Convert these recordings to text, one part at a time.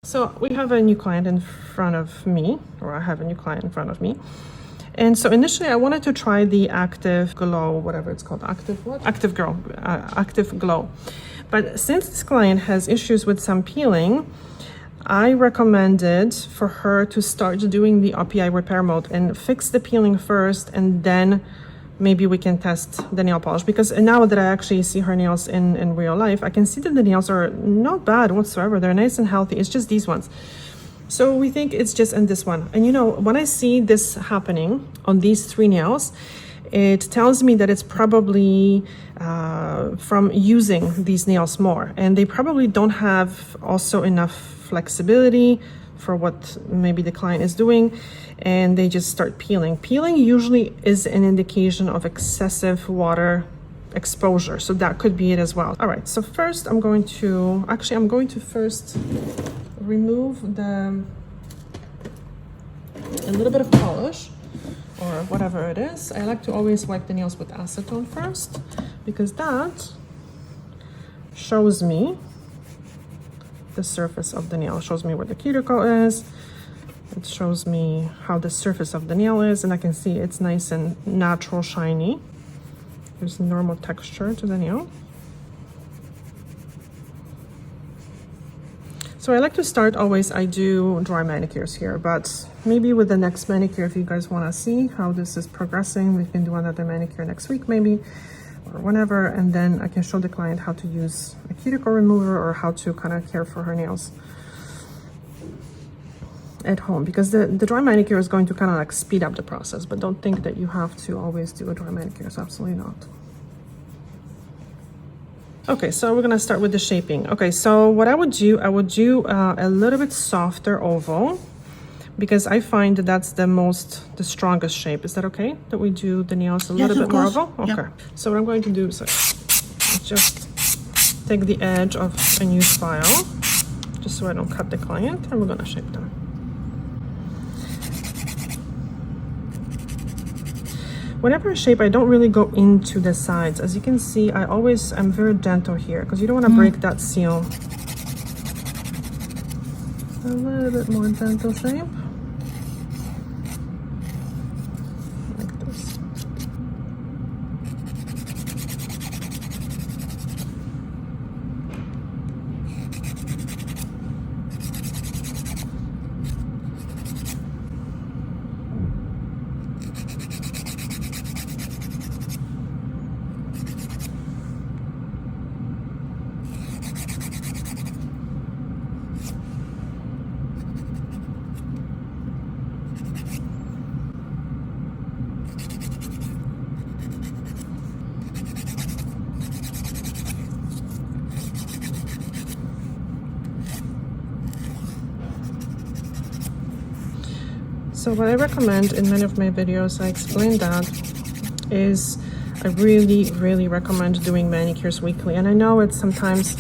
So we have a new client in front of me, or I have a new client in front of me. And so initially I wanted to try the Active Glow, whatever it's called, Active what? Active Glow. But since this client has issues with some peeling, I recommended for her to start doing the OPI Repair mode and fix the peeling first, and then maybe we can test the nail polish. Because now that I actually see her nails in real life, I can see that the nails are not bad whatsoever. They're nice and healthy. It's just these ones. So we think it's just in this one. And you know, when I see this happening on these three nails, it tells me that it's probably from using these nails more. And they probably don't have also enough flexibility for what maybe the client is doing, and they just start peeling. Peeling usually is an indication of excessive water exposure, so that could be it as well. All right, so first I'm going to first remove a little bit of polish or whatever it is. I like to always wipe the nails with acetone first, because that shows me the surface of the nail. It shows me where the cuticle is. It shows me how the surface of the nail is, and I can see it's nice and natural, shiny. There's normal texture to the nail. So I like to start always, I do dry manicures here, but maybe with the next manicure, if you guys want to see how this is progressing, we can do another manicure next week maybe, or whenever, and then I can show the client how to use a cuticle remover or how to kind of care for her nails at home, because the dry manicure is going to kind of like speed up the process. But don't think that you have to always do a dry manicure. It's absolutely not. Okay, so we're gonna start with the shaping. Okay, so what I would do a little bit softer oval, because I find that that's the strongest shape. Is that okay that we do the nails a little bit more oval? Okay. Yeah. So what I'm going to do is just take the edge of a new file, just so I don't cut the client, and we're gonna shape them. Whenever I shape, I don't really go into the sides. As you can see, I'm very gentle here, because you don't want to break that seal. A little bit more gentle shape. Like this. So what I recommend in many of my videos, I explain that, is I really, really recommend doing manicures weekly. And I know it sometimes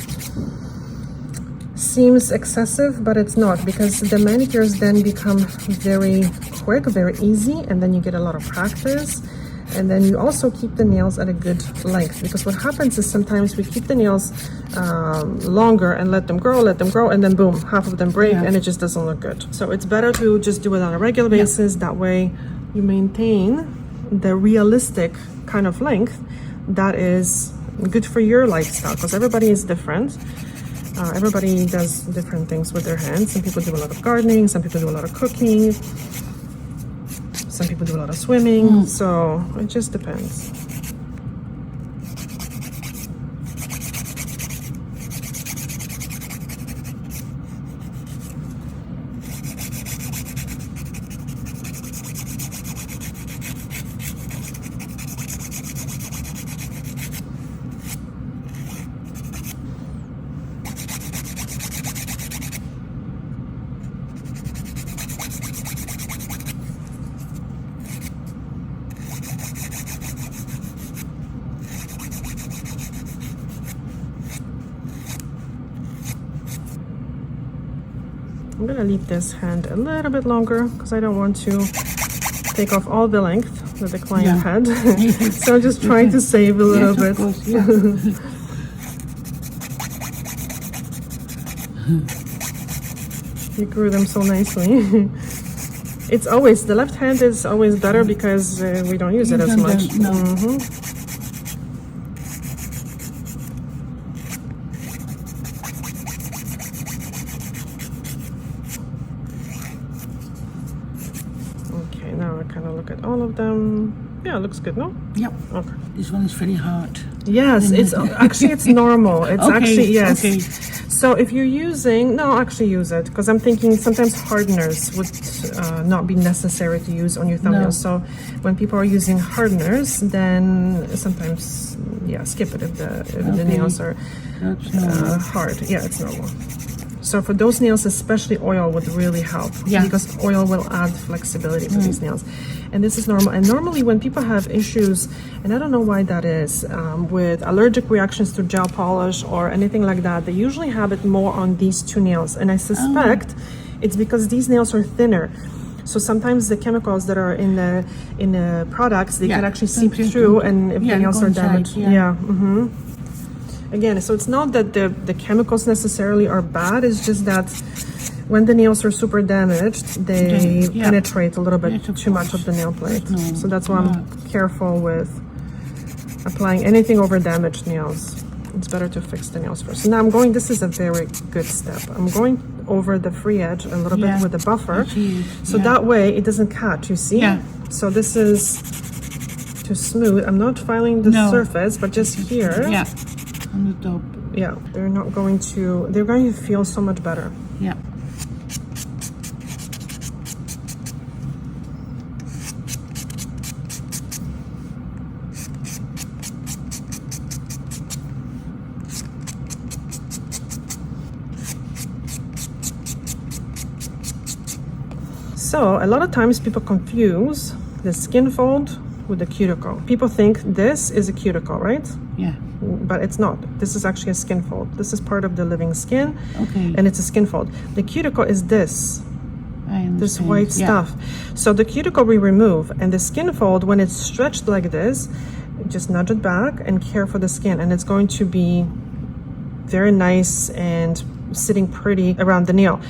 seems excessive, but it's not, because the manicures then become very quick, very easy, and then you get a lot of practice. And then you also keep the nails at a good length, because what happens is sometimes we keep the nails longer and let them grow, and then boom, half of them break, and it just doesn't look good. So it's better to just do it on a regular basis. That way you maintain the realistic kind of length that is good for your lifestyle, because everybody is different. Everybody does different things with their hands. Some people do a lot of gardening, some people do a lot of cooking, some people do a lot of swimming, so it just depends. I'm gonna leave this hand a little bit longer, because I don't want to take off all the length that the client had. So I'm just trying to save a little bit. Course, You grew them so nicely. It's always, the left hand is always better because we don't use it as much. No. Okay, now I kind of look at all of them. Yeah, it looks good, no? Yep. Okay. This one is very hard. Yes, it's actually it's normal. It's Okay, actually, yes. okay. So if you're using, no, actually use it, because I'm thinking sometimes hardeners would not be necessary to use on your thumbnails. So when people are using hardeners, then sometimes, yeah, skip it if the nails are hard. Yeah, it's normal. So for those nails, especially oil would really help, because oil will add flexibility to these nails. And this is normal. And normally when people have issues, and I don't know why that is, with allergic reactions to gel polish or anything like that, they usually have it more on these two nails. And I suspect it's because these nails are thinner. So sometimes the chemicals that are in the products, they can actually seep through, and if the nails are damaged. Again, so it's not that the chemicals necessarily are bad, it's just that when the nails are super damaged, they penetrate a little bit too much of the nail plate. So that's why I'm careful with applying anything over damaged nails. It's better to fix the nails first. So now I'm going, this is a very good step. I'm going over the free edge a little bit with the buffer. So that way it doesn't catch, you see? So this is to smooth. I'm not filing the surface, but just here. On the top. Yeah, they're going to feel so much better. Yeah. So a lot of times people confuse the skin fold with the cuticle. People think this is a cuticle, right? Yeah. But it's not. This is actually a skin fold. This is part of the living skin, and it's a skin fold. The cuticle is this white stuff. So the cuticle we remove, and the skin fold, when it's stretched like this, just nudge it back and care for the skin, and it's going to be very nice and sitting pretty around the nail.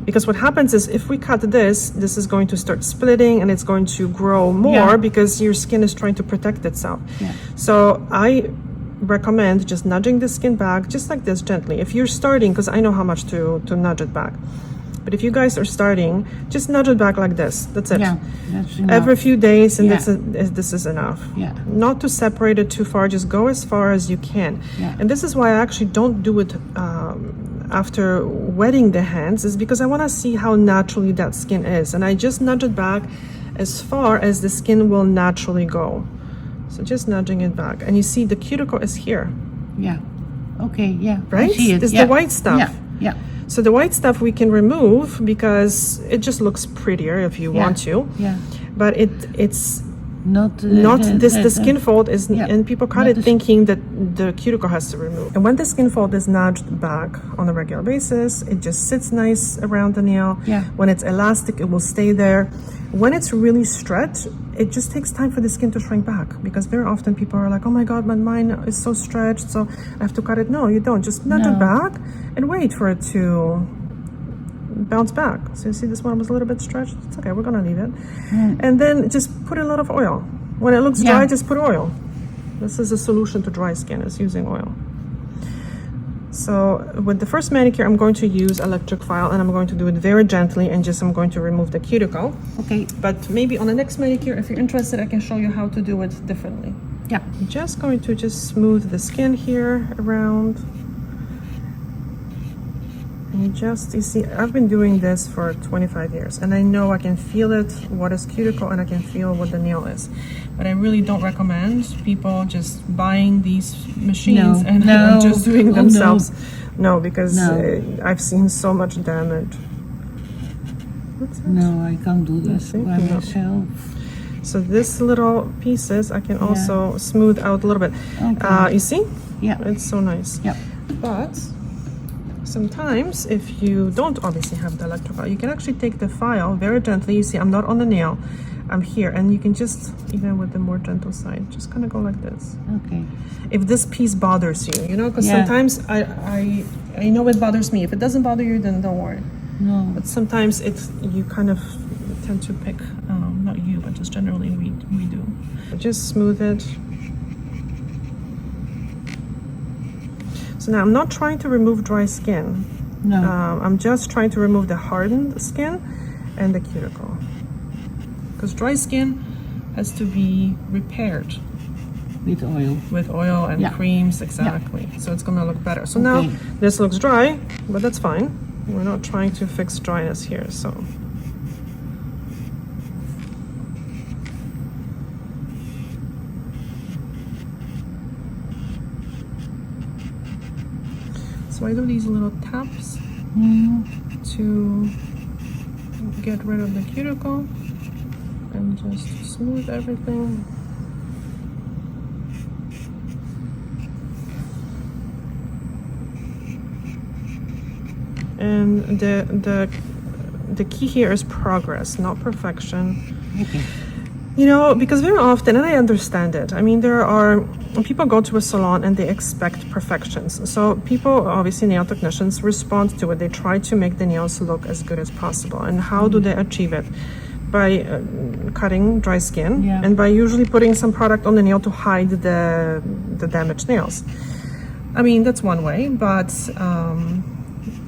Because what happens is if we cut this is going to start splitting, and it's going to grow more because your skin is trying to protect itself. So I recommend just nudging the skin back just like this gently. If you're starting, because I know how much to nudge it back. But if you guys are starting, just nudge it back like this. That's it. That's enough. Every few days, and this is enough. Not to separate it too far, just go as far as you can. And this is why I actually don't do it after wetting the hands, is because I want to see how naturally that skin is. And I just nudge it back as far as the skin will naturally go. So just nudging it back. And you see the cuticle is here. Right? It's the white stuff. So the white stuff we can remove because it just looks prettier if you want to. But it's not the skin fold is, and people cut it thinking that the cuticle has to remove. And when the skin fold is nudged back on a regular basis, it just sits nice around the nail. When it's elastic, it will stay there. When it's really stretched, it just takes time for the skin to shrink back, because very often people are like, oh my god, mine is so stretched, so I have to cut it. No, you don't. Just nudge it back and wait for it to bounce back. So you see this one was a little bit stretched. It's okay, we're gonna leave it. And then just put a lot of oil. When it looks dry, just put oil. This is a solution to dry skin, is using oil. So with the first manicure, I'm going to use electric file, and I'm going to do it very gently, and I'm going to remove the cuticle. But maybe on the next manicure, if you're interested, I can show you how to do it differently. I'm just going to smooth the skin here around. And you see, I've been doing this for 25 years, and I know I can feel it, what is cuticle, and I can feel what the nail is. But I really don't recommend people just buying these machines and just doing themselves. Because I've seen so much damage. I can't do this by myself. So this little pieces, I can also smooth out a little bit. You see? It's so nice. But sometimes if you don't obviously have the electric file, you can actually take the file very gently. You see, I'm not on the nail, I'm here, and you can just, even with the more gentle side, just kind of go like this. If this piece bothers you, because sometimes I I know it bothers me. If it doesn't bother you, then don't worry. No. But sometimes you kind of tend to pick, not you, but just generally we do. Just smooth it. So now I'm not trying to remove dry skin. No. I'm just trying to remove the hardened skin and the cuticle. Because dry skin has to be repaired With oil. with oil and Yeah. creams, exactly. So it's gonna look better. So Okay. now this looks dry, but that's fine. We're not trying to fix dryness here, so. So I do these little taps to get rid of the cuticle and just smooth everything. And the key here is progress, not perfection. Okay. You know, because very often, and I understand it, I mean, people go to a salon and they expect perfections. So people, obviously nail technicians, respond to it. They try to make the nails look as good as possible. And how do they achieve it? By cutting dry skin and by usually putting some product on the nail to hide the damaged nails. I mean, that's one way, but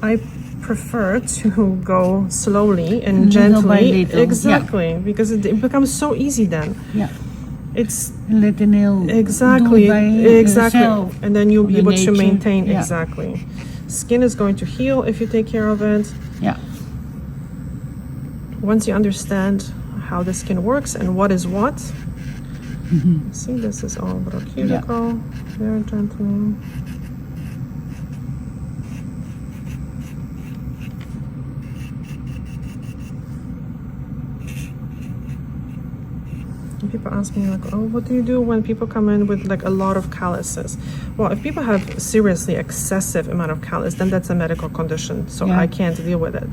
I prefer to go slowly and Little by gently. little, Exactly, because it becomes so easy then. Yeah. It's Let the nail exactly, do it by exactly, itself. and then you'll be The able to nature, maintain yeah. exactly. Skin is going to heal if you take care of it. Yeah. Once you understand how the skin works and what is what. See, this is all little cuticle, very gently. And people ask me like, oh, what do you do when people come in with like a lot of calluses? Well, if people have seriously excessive amount of callus, then that's a medical condition, so I can't deal with it.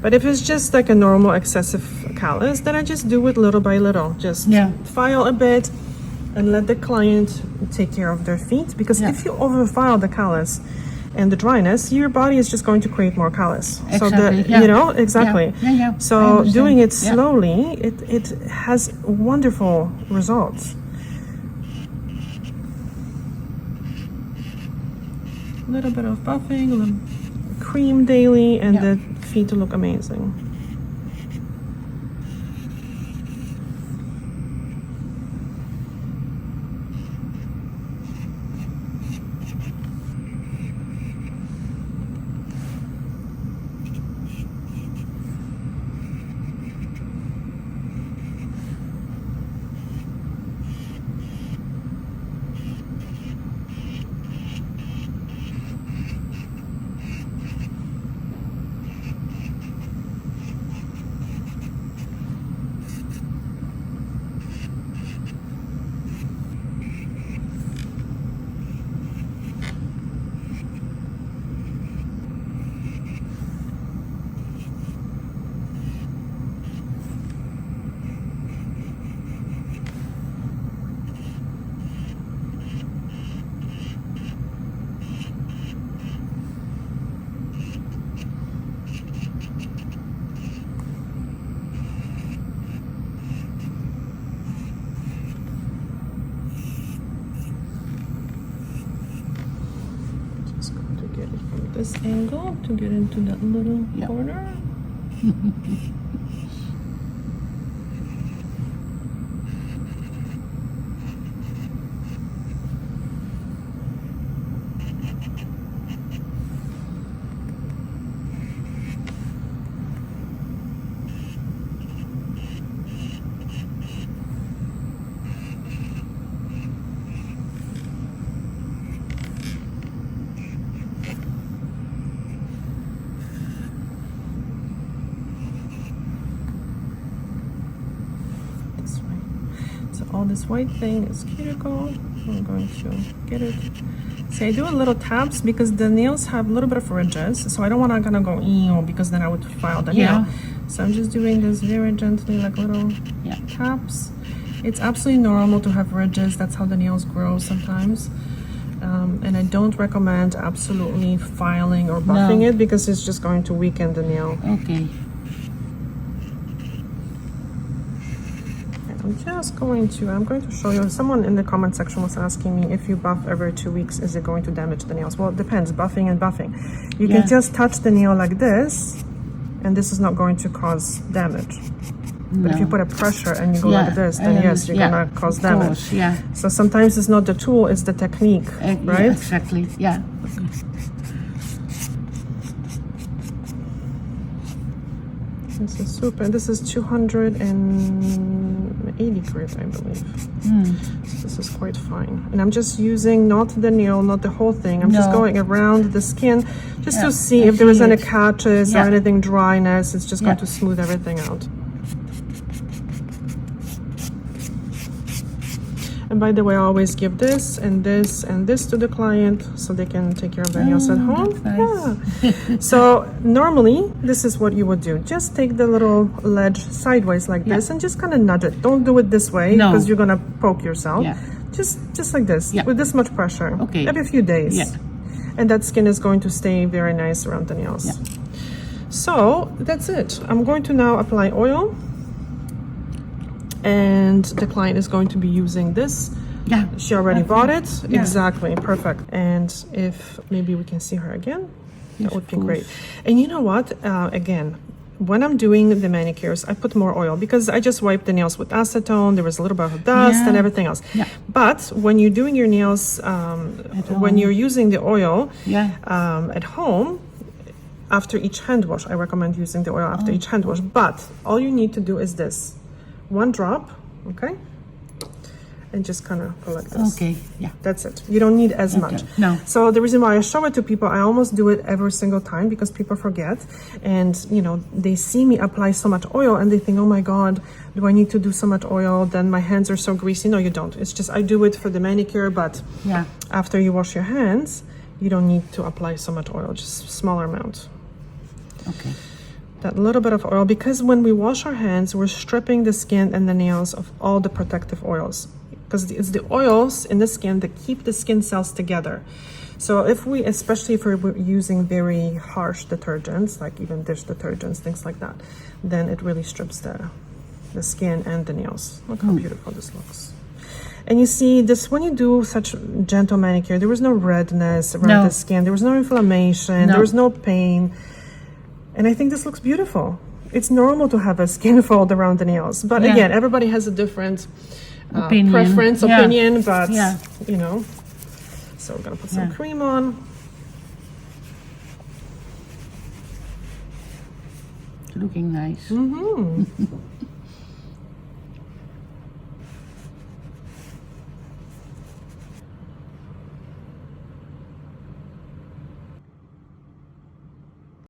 But if it's just like a normal excessive callus, then I just do it little by little. Just file a bit and let the client take care of their feet. Because if you overfile the callus and the dryness, your body is just going to create more callus. Exactly. So you know, exactly. Yeah. So doing it slowly, it has wonderful results. A little bit of buffing, a little cream daily, and the feet look amazing. This angle to get into that little corner. All this white thing is cuticle. I'm going to get it. See, I do a little taps because the nails have a little bit of ridges, so I don't want to gonna go ew, because then I would file the nail. So I'm just doing this very gently, like little taps. It's absolutely normal to have ridges. That's how the nails grow sometimes. And I don't recommend absolutely filing or buffing it because it's just going to weaken the nail. Okay. I'm going to show you. Someone in the comment section was asking me if you buff every 2 weeks, is it going to damage the nails? Well, it depends, buffing and buffing. You can just touch the nail like this, and this is not going to cause damage. But if you put a pressure and you go like this, then yes, you're gonna cause damage. So sometimes it's not the tool, it's the technique, right? Yeah, exactly, yeah. This is super. This is 280 grit, I believe. So this is quite fine. And I'm just using not the nail, not the whole thing. I'm just going around the skin just to see if there is any catches or anything dryness. It's just going to smooth everything out. And by the way, I always give this and this and this to the client so they can take care of their nails at home. Nice. Yeah. So normally, this is what you would do. Just take the little ledge sideways like this and just kind of nudge it. Don't do it this way because you're gonna poke yourself. Just like this, with this much pressure. Every few days. And that skin is going to stay very nice around the nails. So that's it. I'm going to now apply oil. And the client is going to be using this. She already bought it. Exactly, perfect. And if maybe we can see her again, that would be great. And you know what? Again, when I'm doing the manicures, I put more oil because I just wipe the nails with acetone. There was a little bit of dust and everything else. But when you're doing your nails, when you're using the oil at home, after each hand wash, I recommend using the oil after each hand wash. But all you need to do is this. 1 drop, okay? And just kind of go like this. That's it. You don't need as much. So the reason why I show it to people, I almost do it every single time because people forget. And, you know, they see me apply so much oil and they think, oh my God, do I need to do so much oil? Then my hands are so greasy. No, you don't. It's just, I do it for the manicure, but after you wash your hands, you don't need to apply so much oil, just smaller amount. That little bit of oil, because when we wash our hands, we're stripping the skin and the nails of all the protective oils, because it's the oils in the skin that keep the skin cells together. So especially if we're using very harsh detergents, like even dish detergents, things like that, then it really strips the skin and the nails. Look how beautiful this looks. And you see this, when you do such gentle manicure, there was no redness around the skin, there was no inflammation, there was no pain. And I think this looks beautiful. It's normal to have a skin fold around the nails. But again, everybody has a different preference, opinion, but you know. So we're gonna put some cream on. Looking nice.